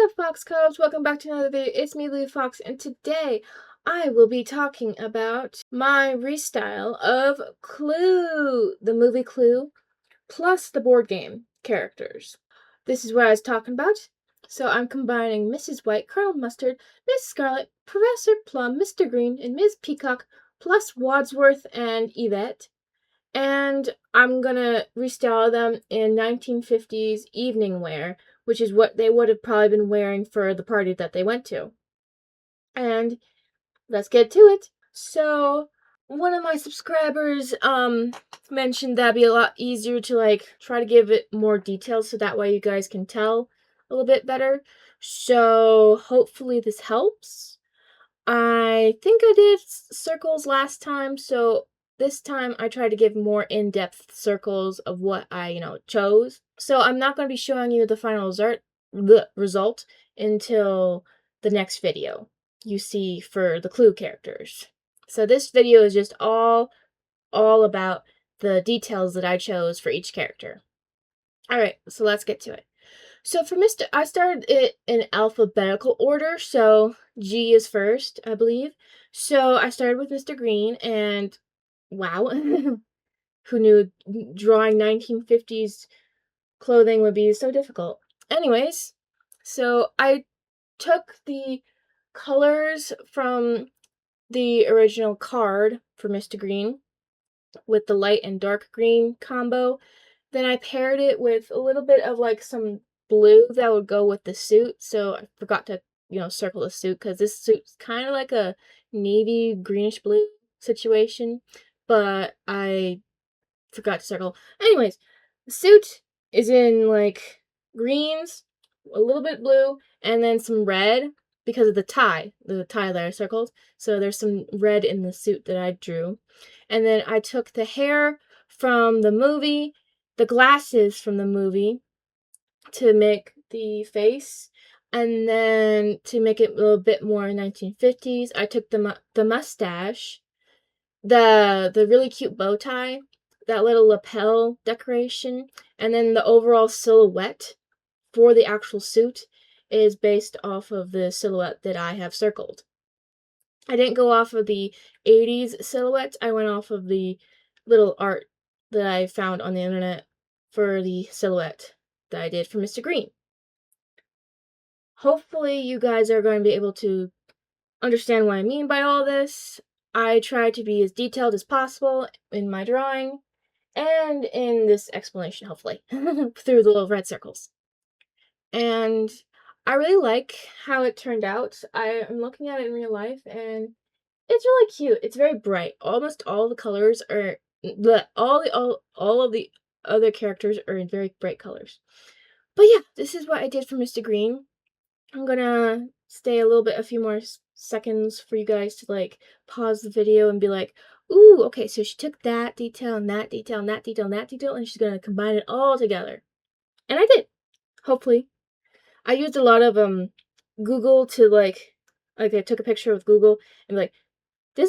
up, Foxcubs? Welcome back to another video. It's me, LibbyFox, and today I will be talking about my restyle of Clue, the movie Clue, plus the board game characters. This is what I was talking about. So I'm combining Mrs. White, Colonel Mustard, Miss Scarlet, Professor Plum, Mr. Green, and Ms. Peacock, plus Wadsworth and Yvette. And I'm gonna restyle them in 1950s evening wear, which is what they would have probably been wearing for the party that they went to. And let's get to it. So, one of my subscribers mentioned that'd be a lot easier to try to give it more details so that way you guys can tell a little bit better. So, hopefully this helps. I think I did circles last time, so this time I tried to give more in-depth circles of what I, chose. So I'm not going to be showing you the final result until the next video you see for the Clue characters. So this video is just all about the details that I chose for each character. Alright, so let's get to it. So for I started it in alphabetical order, so G is first, I believe. So I started with Mr. Green, and wow, who knew drawing 1950s clothing would be so difficult? Anyways, so I took the colors from the original card for Mr. Green with the light and dark green combo. Then I paired it with a little bit of some blue that would go with the suit. So I forgot to, circle the suit because this suit's kind of like a navy greenish blue situation, but I forgot to circle. Anyways, the suit is in greens, a little bit blue, and then some red because of the tie that I circled. So there's some red in the suit that I drew. And then I took the hair from the movie, the glasses from the movie to make the face, and then to make it a little bit more 1950s, I took the mustache, the really cute bow tie, that little lapel decoration, and then the overall silhouette for the actual suit is based off of the silhouette that I have circled. I didn't go off of the 80s silhouette, I went off of the little art that I found on the internet for the silhouette that I did for Mr. Green. Hopefully you guys are going to be able to understand what I mean by all this. I try to be as detailed as possible in my drawing and in this explanation, hopefully, through the little red circles. And I really like how it turned out. I am looking at it in real life, and it's really cute. It's very bright. Almost all the colors are, all of the other characters are in very bright colors. But yeah, this is what I did for Mr. Green. I'm gonna stay a few more seconds for you guys to pause the video and be like, ooh, okay, so she took that detail and that detail and that detail and that detail, and she's gonna combine it all together. And I did, hopefully. I used a lot of Google to I took a picture with Google and does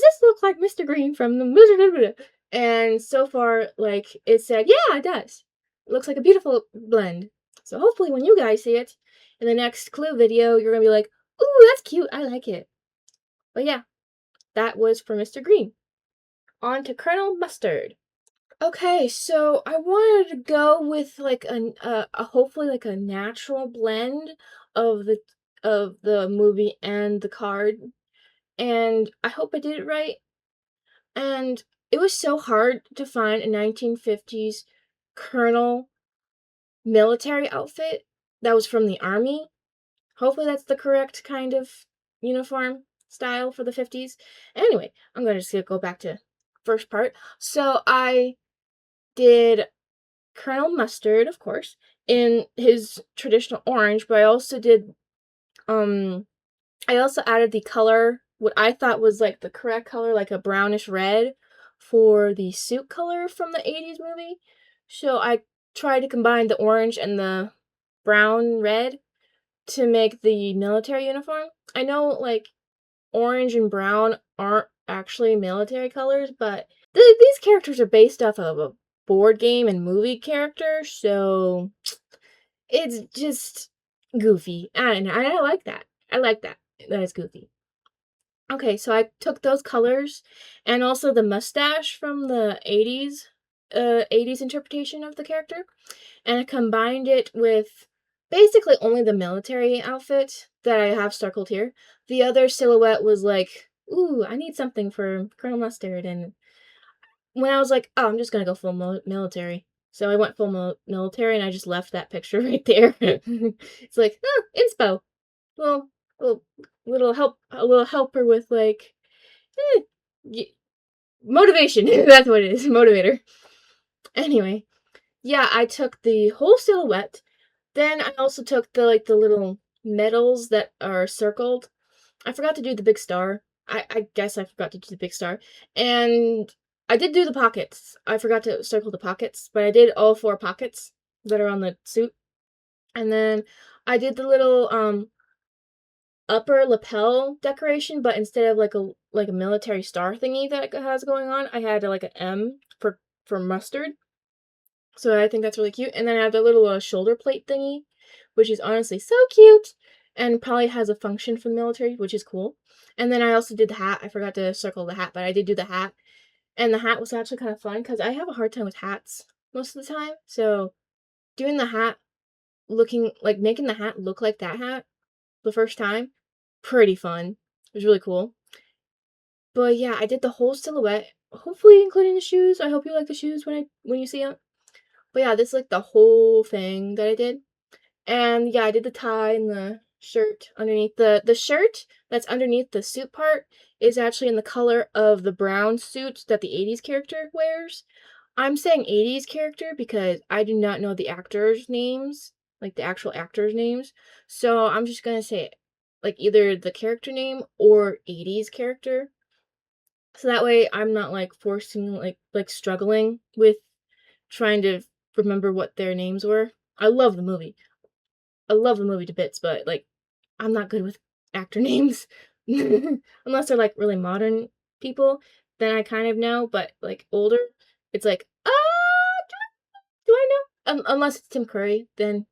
this look like Mr. Green from the movie? And so far, it said, yeah, it does. It looks like a beautiful blend. So hopefully when you guys see it in the next Clue video, you're gonna be like, ooh, that's cute, I like it. But yeah, that was for Mr. Green. On to Colonel Mustard. Okay, so I wanted to go with hopefully a natural blend of the movie and the card, and I hope I did it right. And it was so hard to find a 1950s colonel military outfit that was from the army. Hopefully that's the correct kind of uniform style for the 50s. Anyway, I'm going to just go back to first part. So I did Colonel Mustard, of course, in his traditional orange, but I also did, I also added the color, what I thought was the correct color, a brownish red for the suit color from the 80s movie. So I tried to combine the orange and the brown red to make the military uniform. I know, orange and brown aren't actually military colors, but these characters are based off of a board game and movie character, so it's just goofy. And I like that. I like that. That is goofy. Okay, so I took those colors and also the mustache from the 80s interpretation of the character, and I combined it with basically only the military outfit that I have circled here. The other silhouette was like, ooh, I need something for Colonel Mustard, and when I was like, oh, I'm just gonna go full military. So I went full military, and I just left that picture right there. It's like, oh, inspo. Well, little, a little helper with like, eh, motivation. That's what it is, motivator. Anyway, yeah, I took the whole silhouette. Then I also took the little medals that are circled. I forgot to do the big star. I guess I forgot to do the big star. And I did do the pockets. I forgot to circle the pockets, but I did all 4 pockets that are on the suit. And then I did the little upper lapel decoration, but instead of like a military star thingy that it has going on, I had like an M for mustard. So I think that's really cute. And then I have the little shoulder plate thingy, which is honestly so cute and probably has a function for the military, which is cool. And then I also did the hat. I forgot to circle the hat, but I did do the hat. And the hat was actually kind of fun because I have a hard time with hats most of the time. So doing the hat, looking like making the hat look like that hat the first time, pretty fun. It was really cool. But yeah, I did the whole silhouette, hopefully including the shoes. I hope you like the shoes when you see them. But yeah, this is like the whole thing that I did. And yeah, I did the tie and the shirt underneath. The shirt that's underneath the suit part is actually in the color of the brown suit that the 80s character wears. I'm saying 80s character because I do not know the actors' names, like the actual actors' names. So I'm just gonna say like either the character name or 80s character. So that way I'm not like forcing like struggling with trying to remember what their names were. I love the movie. I love the movie to bits, but like I'm not good with actor names. Unless they're like really modern people, then I kind of know, but like older, it's like, do I know? Unless it's Tim Curry, then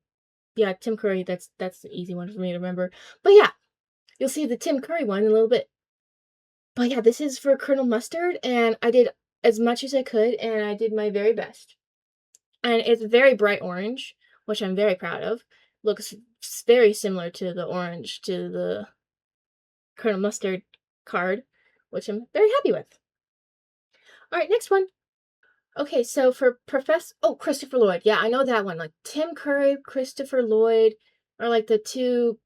yeah, Tim Curry, that's the easy one for me to remember. But yeah, you'll see the Tim Curry one in a little bit. But yeah, this is for Colonel Mustard, and I did as much as I could, and I did my very best. And it's very bright orange, which I'm very proud of. Looks very similar to the orange to the Colonel Mustard card, which I'm very happy with. All right, next one. Okay, so for Christopher Lloyd. Yeah, I know that one. Like Tim Curry, Christopher Lloyd are like the 2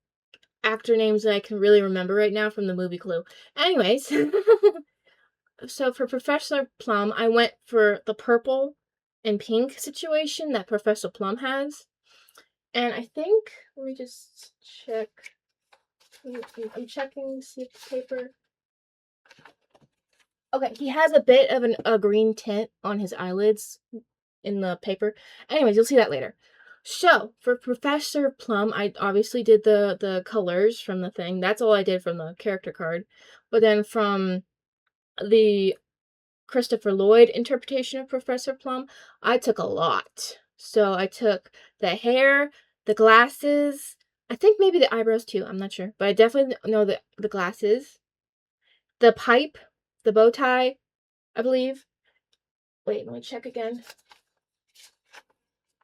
actor names that I can really remember right now from the movie Clue. Anyways, so for Professor Plum, I went for the purple and pink situation that Professor Plum has. And I think, let me just check. I'm checking, see if the paper. Okay, he has a bit of a green tint on his eyelids in the paper. Anyways, you'll see that later. So, for Professor Plum, I obviously did the colors from the thing. That's all I did from the character card. But then from the Christopher Lloyd interpretation of Professor Plum, I took a lot. So I took the hair, the glasses, I think maybe the eyebrows too, I'm not sure. But I definitely know the glasses, the pipe, the bow tie, I believe. Wait, let me check again.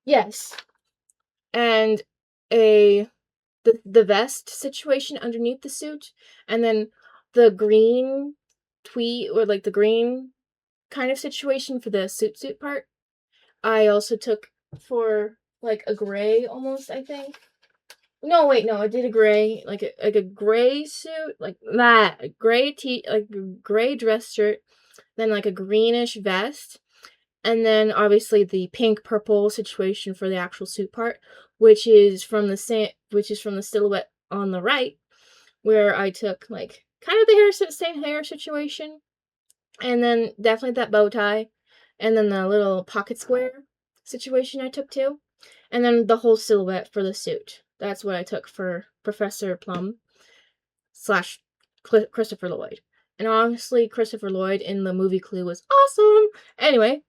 Yes. And the vest situation underneath the suit, and then the green tweed or like the green kind of situation for the suit part. I also took for like a gray almost, I think. No, wait, no, I did a gray, like a gray suit, like that, a gray dress shirt, then like a greenish vest, and then obviously the pink purple situation for the actual suit part, which is from the silhouette on the right, where I took like kind of the same hair situation, and then definitely that bow tie, and then the little pocket square situation I took too, and then the whole silhouette for the suit. That's what I took for Professor Plum slash Christopher Lloyd. And honestly, Christopher Lloyd in the movie Clue was awesome. Anyway,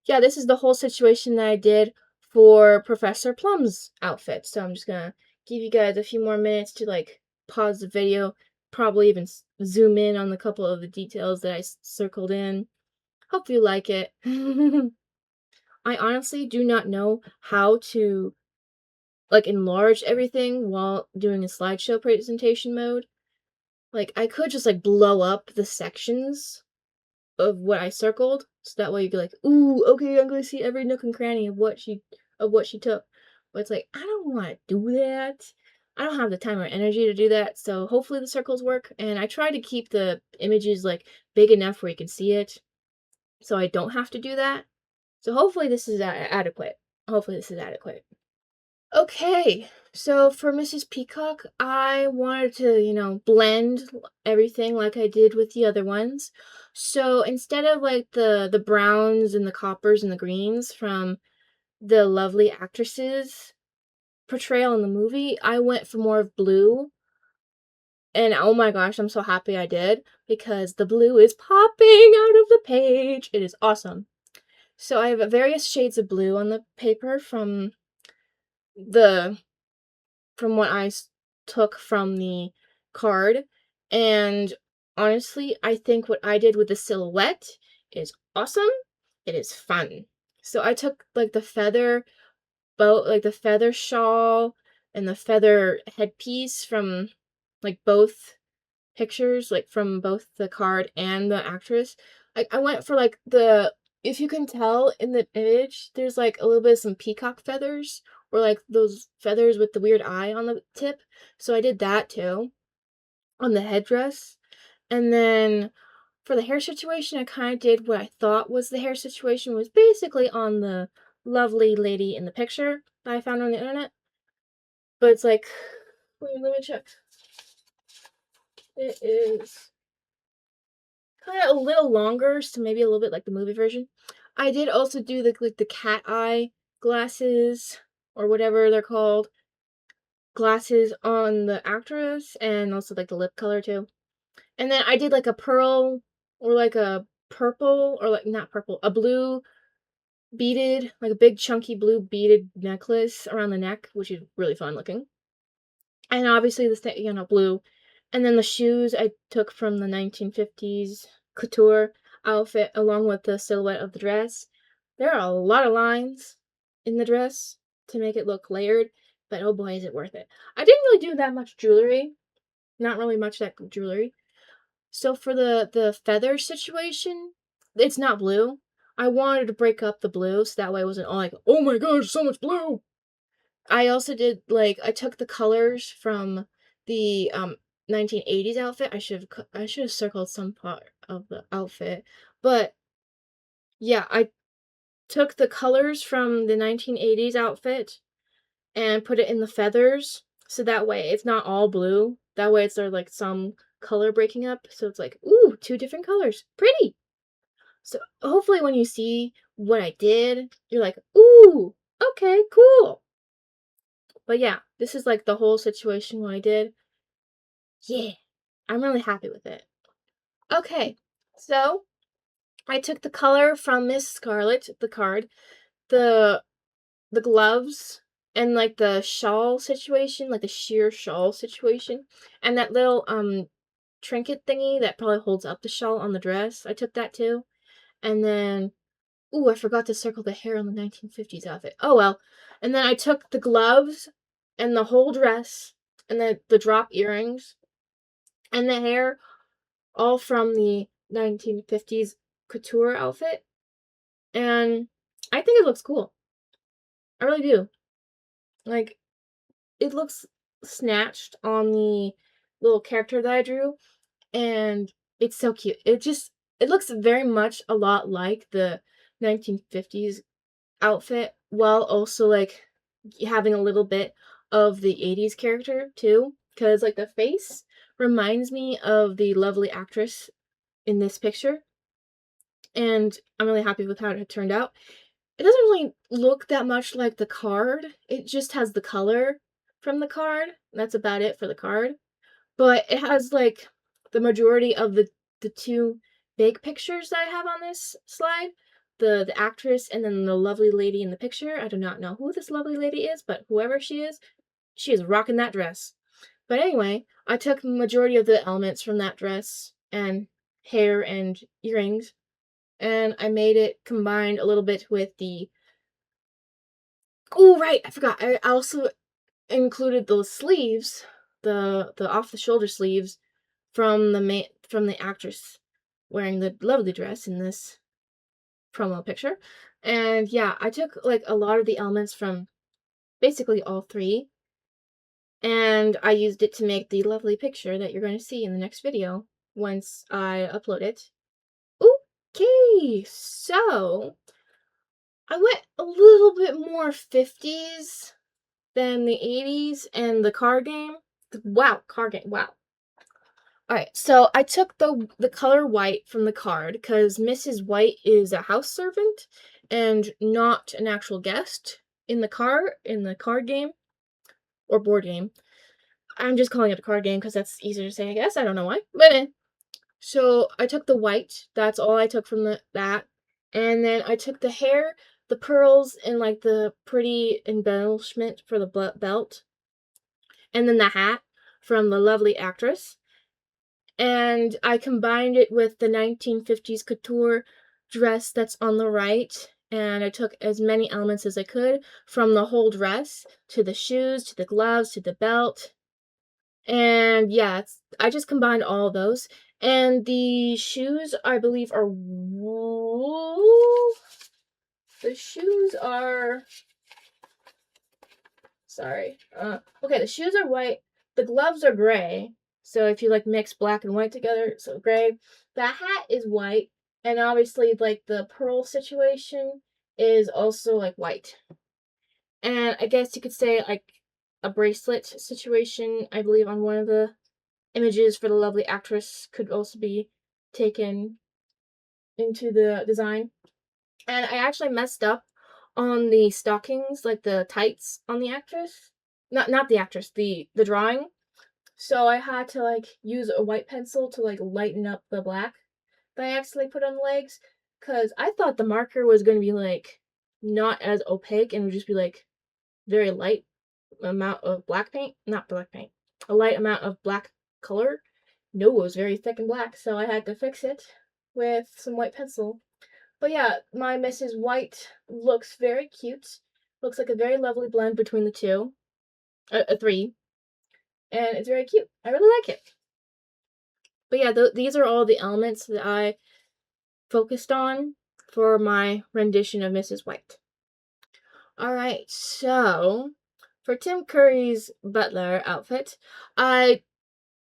yeah, this is the whole situation that I did for Professor Plum's outfit. So I'm just gonna give you guys a few more minutes to like pause the video, probably even zoom in on a couple of the details that I circled in. Hope you like it. I honestly do not know how to like enlarge everything while doing a slideshow presentation mode. Like I could just like blow up the sections of what I circled, so that way you could like, ooh, okay, I'm gonna see every nook and cranny of what she took. But it's like I don't want to do that. I don't have the time or energy to do that. So hopefully the circles work. And I try to keep the images like big enough where you can see it, so I don't have to do that. So hopefully this is adequate. Hopefully this is adequate. Okay, so for Mrs. Peacock, I wanted to, blend everything like I did with the other ones. So instead of like the browns and the coppers and the greens from the lovely actresses' portrayal in the movie, I went for more of blue. And oh my gosh, I'm so happy I did because the blue is popping out of the page. It is awesome. So I have various shades of blue on the paper the from what I took from the card. And honestly, I think what I did with the silhouette is awesome. It is fun. So I took like the feather boat, like the feather shawl and the feather headpiece from like both pictures, like from both the card and the actress. Like I went for like if you can tell in the image, there's like a little bit of some peacock feathers or like those feathers with the weird eye on the tip. So I did that too on the headdress. And then for the hair situation, I kind of did what I thought was the hair situation was basically on the lovely lady in the picture that I found on the internet. But it's like, wait, let me check. It is kind of a little longer, so maybe a little bit like the movie version. I did also do the cat eye glasses or whatever they're called, glasses on the actress, and also like the lip color too. And then I did like a pearl or like a purple or like not purple, a blue beaded, like a big chunky blue beaded necklace around the neck, which is really fun looking. And obviously blue. And then the shoes I took from the 1950s couture outfit along with the silhouette of the dress. There are a lot of lines in the dress to make it look layered, but oh boy, is it worth it. I didn't really do that much jewelry. Not really much that jewelry. So for the feather situation, it's not blue. I wanted to break up the blue so that way it wasn't all like, oh my gosh, so much blue. I also did like I took the colors from the 1980s outfit. I should have circled some part of the outfit. But yeah, I took the colors from the 1980s outfit and put it in the feathers so that way it's not all blue. That way it's there like some color breaking up. So it's like, ooh, two different colors. Pretty. So hopefully when you see what I did, you're like, ooh, okay, cool. But yeah, this is like the whole situation what I did. Yeah, I'm really happy with it. Okay, so I took the color from Miss Scarlet, the card, the gloves, and like the shawl situation, like the sheer shawl situation, and that little trinket thingy that probably holds up the shawl on the dress. I took that too. And then ooh, I forgot to circle the hair on the 1950s outfit. Oh well. And then I took the gloves and the whole dress and the drop earrings and the hair all from the 1950s couture outfit. And I think it looks cool. I really do. Like, it looks snatched on the little character that I drew. And it's so cute. It looks very much a lot like the 1950s outfit while also like having a little bit of the 80s character too, because like the face reminds me of the lovely actress in this picture, and I'm really happy with how it turned out. It doesn't really look that much like the card. It just has the color from the card. That's about it for the card. But it has like the majority of the two big pictures that I have on this slide. the actress and then the lovely lady in the picture. I do not know who this lovely lady is, but whoever she is rocking that dress. But anyway, I took majority of the elements from that dress and hair and earrings, and I made it combined a little bit with the... Oh, right, I forgot. I also included those sleeves, the off the shoulder sleeves from the actress wearing the lovely dress in this promo picture. And yeah, I took like a lot of the elements from basically all three, and I used it to make the lovely picture that you're going to see in the next video once I upload it. Okay, so I went a little bit more 50s than the 80s and the card game. Wow, card game, wow. Alright, so I took the color white from the card because Mrs. White is a house servant and not an actual guest in the card game or board game. I'm just calling it a card game because that's easier to say, I guess. I don't know why. But so I took the white. That's all I took from that. And then I took the hair, the pearls, and like the pretty embellishment for the belt. And then the hat from the lovely actress. And I combined it with the 1950s couture dress that's on the right, and I took as many elements as I could from the whole dress to the shoes, to the gloves, to the belt. And yeah, I just combined all of those. And the shoes, I believe, are wool. The shoes are... Sorry. Okay, the shoes are white. The gloves are gray. So if you like mix black and white together, so gray. The hat is white, and obviously like the pearl situation is also like white. And I guess you could say like a bracelet situation, I believe, on one of the images for the lovely actress could also be taken into the design. And I actually messed up on the stockings, like the tights on the actress. Not the actress, the drawing. So I had to like use a white pencil to like lighten up the black that I accidentally put on the legs, because I thought the marker was going to be like not as opaque and would just be like very light amount of black paint. Not black paint. A light amount of black color. No, it was very thick and black, so I had to fix it with some white pencil. But yeah, my Mrs. White looks very cute. Looks like a very lovely blend between the two. A three. And it's very cute. I really like it. But yeah, these are all the elements that I focused on for my rendition of Mrs. White. Alright, so for Tim Curry's butler outfit, I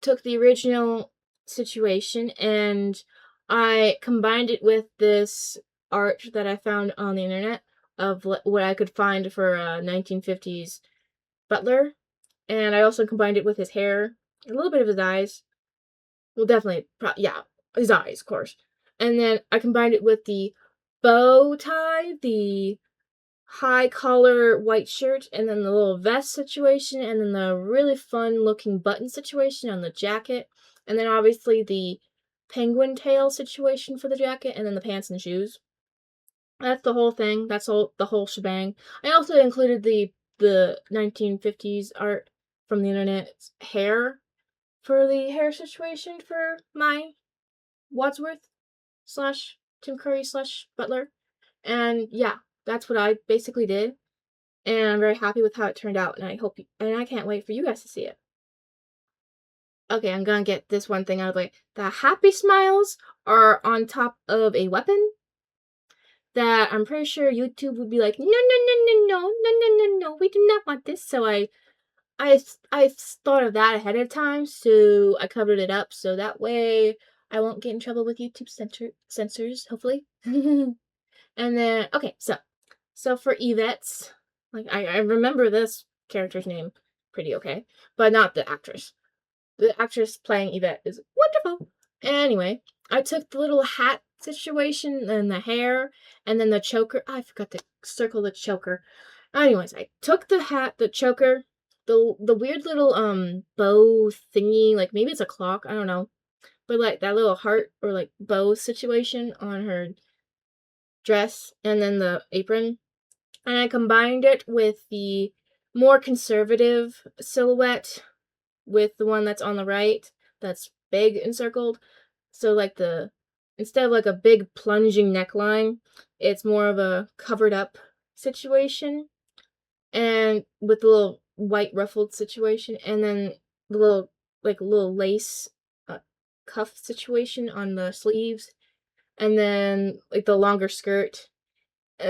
took the original situation and I combined it with this art that I found on the internet of what I could find for a 1950s butler. And I also combined it with his hair, a little bit of his eyes. Well, definitely, yeah, his eyes, of course. And then I combined it with the bow tie, the high collar white shirt, and then the little vest situation, and then the really fun looking button situation on the jacket, and then obviously the penguin tail situation for the jacket, and then the pants and shoes. That's the whole thing. That's the whole shebang. I also included the 1950s art from the internet's hair for the hair situation for my Wadsworth / Tim Curry / Butler. And yeah, that's what I basically did. And I'm very happy with how it turned out, and I can't wait for you guys to see it. Okay, I'm gonna get this one thing out of the way. The happy smiles are on top of a weapon that I'm pretty sure YouTube would be like, no, no, no, no, no, no, no, no, no, we do not want this. So I thought of that ahead of time, so I covered it up so that way I won't get in trouble with YouTube censors, hopefully. And then, okay, so for Yvette's, like, I remember this character's name pretty okay, but not the actress. The actress playing Yvette is wonderful. Anyway, I took the little hat situation and the hair, and then the choker. I forgot to circle the choker. Anyways, I took the hat, the choker, the weird little bow thingy, like maybe it's a clock, I don't know. But like that little heart or like bow situation on her dress and then the apron. And I combined it with the more conservative silhouette with the one that's on the right that's big and circled. So like instead of like a big plunging neckline, it's more of a covered up situation, and with the little white ruffled situation, and then the little lace cuff situation on the sleeves, and then like the longer skirt.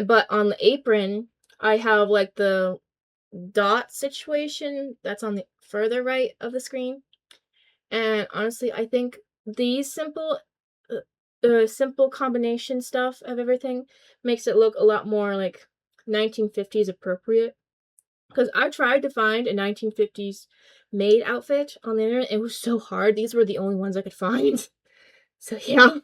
But on the apron, I have like the dot situation that's on the further right of the screen. And honestly, I think these simple combination stuff of everything makes it look a lot more like 1950s appropriate. Because I tried to find a 1950s maid outfit on the internet. It was so hard. These were the only ones I could find. So yeah,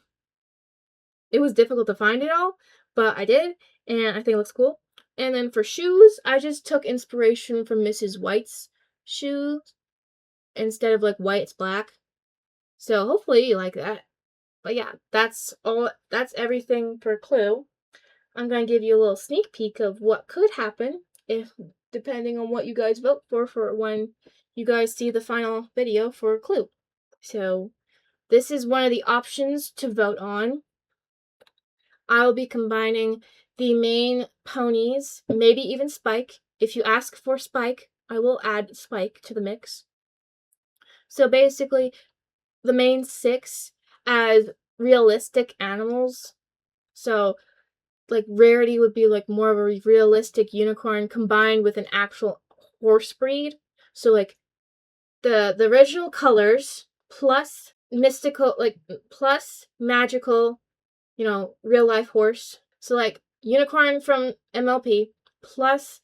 it was difficult to find it all, but I did, and I think it looks cool. And then for shoes, I just took inspiration from Mrs. White's shoes. Instead of like white, it's black. So hopefully you like that. But yeah, that's everything for Clue. I'm going to give you a little sneak peek of what could happen if, depending on what you guys vote for when you guys see the final video for Clue. So this is one of the options to vote on. I will be combining the main ponies, maybe even Spike. If you ask for Spike, I will add Spike to the mix. So basically, the main 6 as realistic animals. So like Rarity would be like more of a realistic unicorn combined with an actual horse breed. So like the original colors plus mystical, like plus magical, real life horse. So like unicorn from MLP plus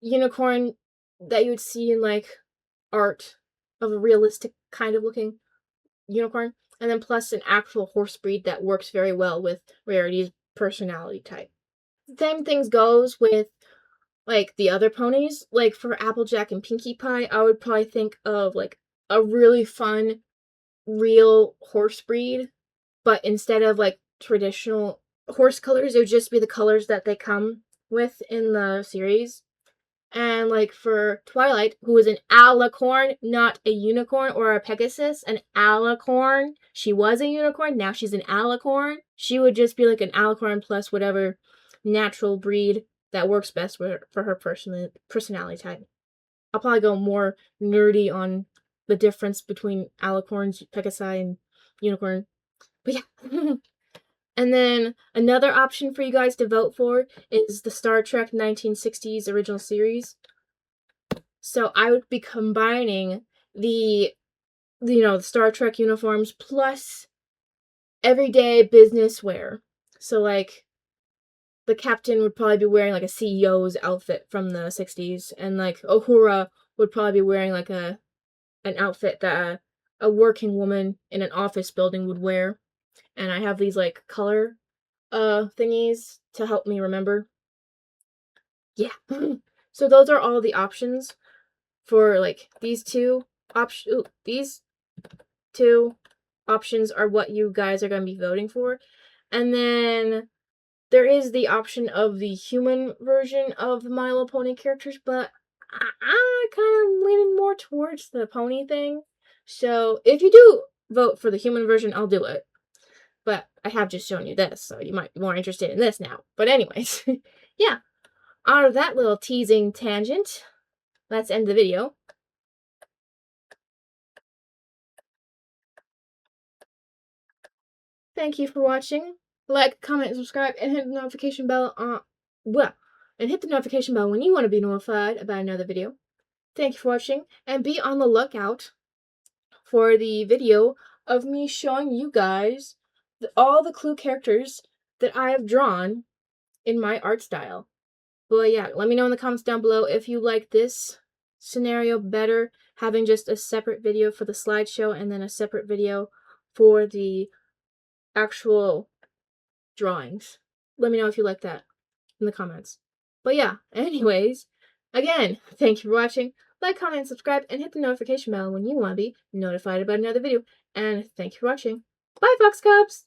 unicorn that you would see in like art of a realistic kind of looking unicorn, and then plus an actual horse breed that works very well with Rarity's personality type. Same things goes with like the other ponies. Like for Applejack and Pinkie Pie, I would probably think of like a really fun real horse breed, but instead of like traditional horse colors, it would just be the colors that they come with in the series. And like for Twilight, who is an alicorn, not a unicorn or a Pegasus, an alicorn. She was a unicorn, now she's an alicorn. She would just be like an alicorn plus whatever natural breed that works best for her personality type. I'll probably go more nerdy on the difference between alicorns, Pegasi, and unicorn. But yeah. And then another option for you guys to vote for is the Star Trek 1960s original series. So I would be combining the Star Trek uniforms plus everyday business wear. So like the captain would probably be wearing like a CEO's outfit from the 60s, and like Uhura would probably be wearing like an outfit that a working woman in an office building would wear. And I have these like color thingies to help me remember. Yeah. So those are all the options for like these two options are what you guys are going to be voting for. And then there is the option of the human version of the My Little Pony characters, but I kind of leaning more towards the pony thing. So if you do vote for the human version, I'll do it. But I have just shown you this, so you might be more interested in this now. But anyways, yeah. Out of that little teasing tangent, let's end the video. Thank you for watching. Like, comment, subscribe, and hit the notification bell hit the notification bell when you want to be notified about another video. Thank you for watching, and be on the lookout for the video of me showing you guys all the Clue characters that I have drawn in my art style. But yeah, let me know in the comments down below if you like this scenario better, having just a separate video for the slideshow and then a separate video for the actual drawings. Let me know if you like that in the comments. But yeah, anyways, again, thank you for watching. Like, comment, subscribe, and hit the notification bell when you want to be notified about another video. And thank you for watching. Bye, Foxcubs!